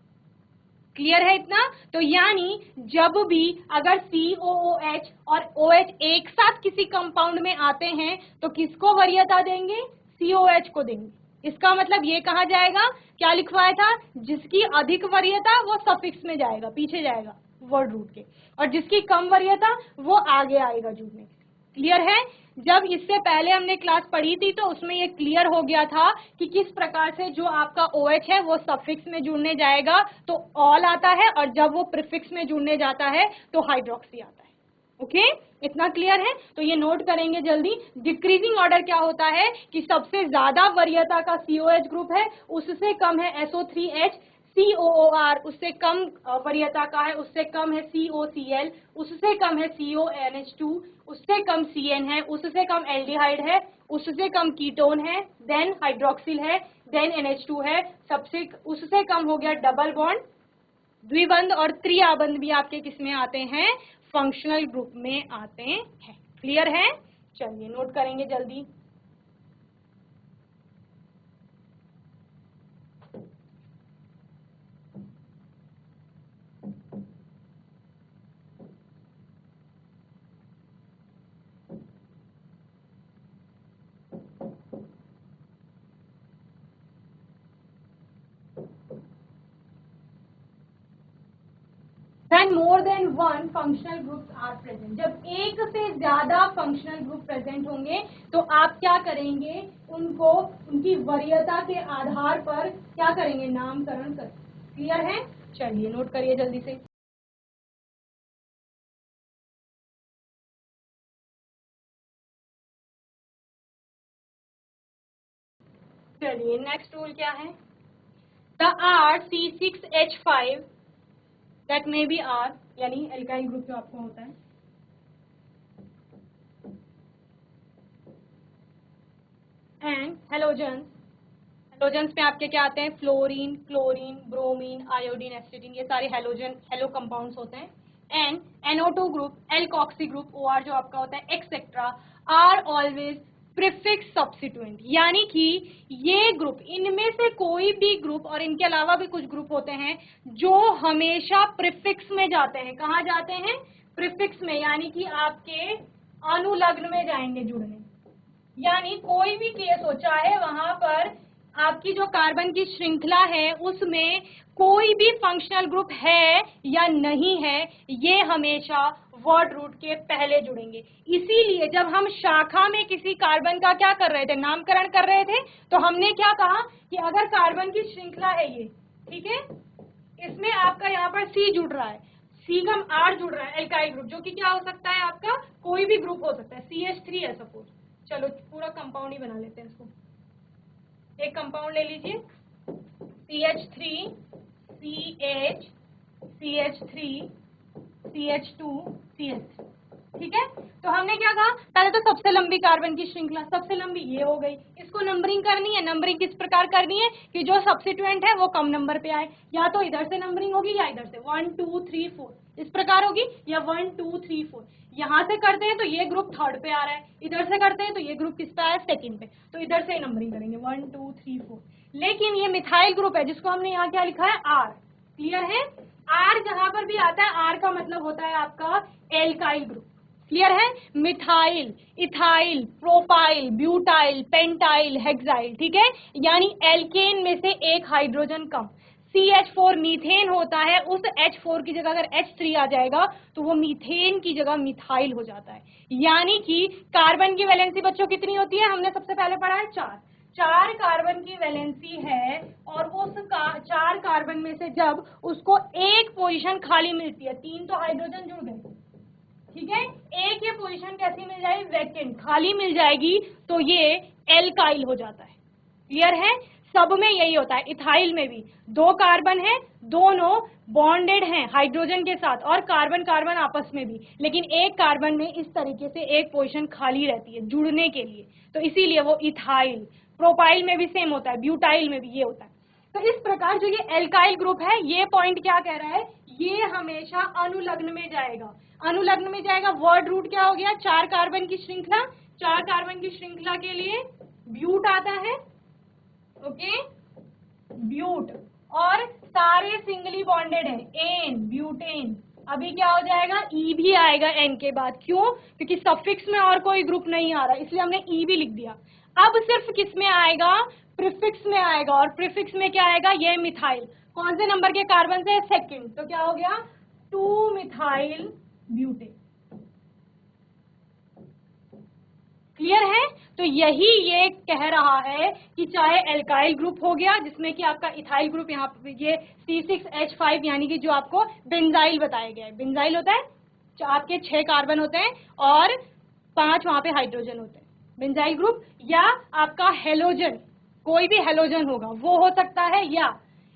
क्लियर है इतना? तो यानी जब भी अगर COOH और OH एक साथ किसी कंपाउंड में आते हैं तो किसको वरीयता देंगे? COH को देंगे। इसका मतलब ये कहा जाएगा, क्या लिखवाया था, जिसकी अधिक वरीयता वो सफिक्स में जाएगा, पीछे जाएगा वर्ड रूट के, और जिसकी कम वरीयता वो आगे आएगा जुड़ने के। क्लियर है? जब इससे पहले हमने क्लास पढ़ी थी तो उसमें ये क्लियर हो गया था कि किस प्रकार से जो आपका OH है वो सफिक्स में जुड़ने जाएगा तो ऑल आता है, और जब वो प्रीफिक्स में जुड़ने जाता है तो हाइड्रोक्सी आता है। ओके, इतना क्लियर है? तो ये नोट करेंगे जल्दी। डिक्रीजिंग ऑर्डर क्या होता है कि सबसे ज्यादा वरीयता का COH ग्रुप है, उससे कम है SO3H, COOR उससे कम वरीयता का है, उससे कम है COCl, उससे कम है CONH2, उससे कम CN है, उससे कम एल्डिहाइड है, उससे कम कीटोन है, देन हाइड्रोक्सिल है, देन NH2 है, सबसे उससे कम हो गया डबल बॉन्ड, द्विबंध और त्रिआबंध भी आपके किसमें आते हैं, फंक्शनल ग्रुप में आते हैं। क्लियर है? चलिए नोट करेंगे जल्दी। When more than one functional groups are present, जब एक से ज्यादा फंक्शनल ग्रुप प्रेजेंट होंगे तो आप क्या करेंगे, उनको उनकी वरीयता के आधार पर क्या करेंगे, नामकरण करेंगे। क्लियर है? चलिए नोट करिए जल्दी से। चलिए नेक्स्ट रूल क्या है, the R C6H5 that may be R यानी एल्काइल ग्रुप जो आपको होता है, एंड हेलोजेंस में आपके क्या आते हैं, fluorine, chlorine, bromine, iodine, astatine, ये सारे हेलो कंपाउंड्स होते हैं। And NO2 group, alkoxy group, OR जो आपका होता है, etcetera are always prefix substituent, यानी कि ये ग्रुप, इनमें से कोई भी ग्रुप और इनके अलावा भी कुछ ग्रुप होते हैं जो हमेशा प्रीफिक्स में जाते हैं। कहाँ जाते हैं? प्रीफिक्स में, यानी कि आपके अनुलग्न में जाएंगे जुड़ने। यानी कोई भी केस हो, चाहे वहां पर आपकी जो कार्बन की श्रृंखला है उसमें कोई भी फंक्शनल ग्रुप है या नहीं है, ये हमेशा वर्ड रूट के पहले जुड़ेंगे। इसीलिए जब हम शाखा में किसी कार्बन का क्या कर रहे थे, नामकरण कर रहे थे, तो हमने क्या कहा कि अगर कार्बन की श्रृंखला है ये, ठीक है, इसमें आपका यहाँ पर C जुड़ रहा है, C का R जुड़ रहा है, एल्काइल ग्रुप, जो कि क्या हो सकता है, आपका कोई भी ग्रुप हो सकता है, CH3 है सपोज। चलो पूरा कंपाउंड ही बना लेते हैं इसको। एक कंपाउंड ले लीजिए, CH3 CH CH3 CH2 CH3, ठीक है। तो हमने क्या कहा, पहले तो सबसे लंबी कार्बन की श्रृंखला, सबसे लंबी ये हो गई, इसको नंबरिंग करनी है। नंबरिंग किस प्रकार करनी है कि जो सब्स्टिट्यूएंट है वो कम नंबर पे आए, या तो इधर से नंबरिंग होगी या इधर से, 1 2 3 4 इस प्रकार होगी, या 1 2 3 4। यहाँ से करते हैं तो ये ग्रुप थर्ड पे आ रहा है, इधर से करते हैं तो ये ग्रुप किस पे आया, सेकंड पे, तो इधर से नंबरिंग करेंगे 1 2 3 4। लेकिन ये मिथाइल ग्रुप है जिसको हमने यहाँ क्या लिखा है, R। क्लियर है? R जहां पर भी आता है, R का मतलब होता है आपका एल्काइल ग्रुप। क्लियर है? Methyl, ethyl, propyl, butyl, pentyl, hexyl, ठीक है, यानी एल्केन में से एक हाइड्रोजन कम। CH4 मीथेन होता है, उस H4 की जगह अगर H3 आ जाएगा तो वो मीथेन की जगह मिथाइल हो जाता है। यानी कि कार्बन की वैलेंसी बच्चों कितनी होती है, हमने सबसे पहले पढ़ा है 4 कार्बन की वैलेंसी है, और उस 4 कार्बन में से जब उसको एक पोजीशन खाली मिलती है, 3 तो हाइड्रोजन जुड़ गए, ठीक है, एक ये पोजीशन कैसी मिल जाएगी, वैकेंट, खाली मिल जाएगी, तो ये एल्काइल हो जाता है। क्लियर है? सब में यही होता है, इथाइल में भी 2 कार्बन है, दोनों बॉन्डेड हैं हाइड्रोजन के साथ, और कार्बन कार्बन आपस में भी, लेकिन एक कार्बन में इस तरीके से एक पोजीशन खाली रहती है जुड़ने के लिए, तो इसीलिए वो इथाइल। प्रोपाइल में भी सेम होता है, ब्यूटाइल में भी ये होता है। तो इस प्रकार जो ये एल्काइल ग्रुप है, ये पॉइंट क्या कह रहा है, ये हमेशा अनुलग्न में जाएगा। अनुलग्न में जाएगा, वर्ड रूट क्या हो गया, 4 कार्बन की श्रृंखला, 4 कार्बन की श्रृंखला के लिए ब्यूट आता है, ओके, ब्यूट, और सारे सिंगली बॉन्डेड है, एन, ब्यूटेन। अभी क्या हो जाएगा, ई भी आएगा एन के बाद, क्यों, क्योंकि सफिक्स में और कोई ग्रुप नहीं आ रहा, इसलिए हमने ई भी लिख दिया। अब सिर्फ किस में आएगा, प्रीफिक्स में आएगा, और प्रीफिक्स में क्या आएगा, ये मिथाइल, कौन से नंबर के कार्बन से, सेकंड, तो क्या हो गया, 2 मिथाइल ब्यूटेन। क्लियर है? तो यही ये कह रहा है कि चाहे एल्काइल ग्रुप हो गया जिसमें कि आपका इथाइल ग्रुप, यहाँ पे ये C6H5 यानी कि जो आपको बेंजाइल बताया गया है, बेंजाइल होता है आपके 6 कार्बन होते हैं और 5 वहां पे हाइड्रोजन होते हैं, बेंजाइल ग्रुप, या आपका हेलोजन, कोई भी हेलोजन होगा वो हो सकता है, या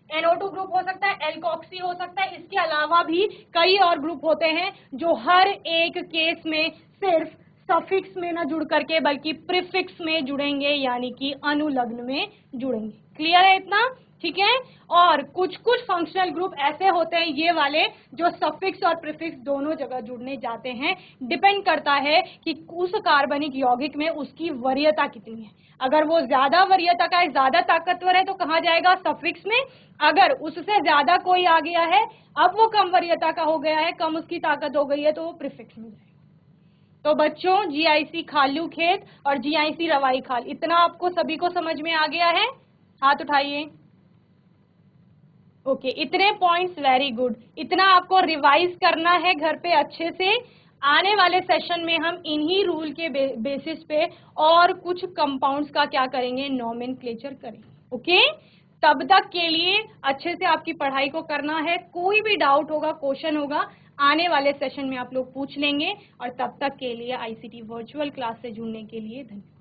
NO2 ग्रुप हो सकता है, एल्कोक्सी हो सकता है, इसके अलावा भी कई और ग्रुप होते हैं जो हर एक केस में सिर्फ सफिक्स में ना जुड़ करके बल्कि प्रीफिक्स में जुड़ेंगे, यानी कि अनुलग्न में जुड़ेंगे। क्लियर है इतना? ठीक है। और कुछ कुछ फंक्शनल ग्रुप ऐसे होते हैं ये वाले जो सफिक्स और प्रीफिक्स दोनों जगह जुड़ने जाते हैं। डिपेंड करता है कि उस कार्बनिक यौगिक में उसकी वरीयता कितनी है। अगर वो ज्यादा वरीयता का है, ज्यादा ताकतवर है, तो कहाँ जाएगा, सफिक्स में। अगर उससे ज्यादा कोई आ गया है, अब वो कम वरीयता का हो गया है, कम उसकी ताकत हो गई है, तो वो प्रीफिक्स में जाएगा। तो बच्चों GIC खालू खेत और GIC रवाई खाल, इतना आपको सभी को समझ में आ गया है? हाथ उठाइए। ओके, इतने पॉइंट्स, वेरी गुड। इतना आपको रिवाइज करना है घर पे अच्छे से। आने वाले सेशन में हम इन्हीं रूल के बेसिस पे और कुछ कंपाउंड्स का क्या करेंगे, नोमेनक्लेचर करेंगे। ओके, तब तक के लिए अच्छे से आपकी पढ़ाई को करना है। कोई भी डाउट होगा, क्वेश्चन होगा, आने वाले सेशन में आप लोग पूछ लेंगे। और तब तक के लिए आईसीटी वर्चुअल क्लास से जुड़ने के लिए धन्यवाद।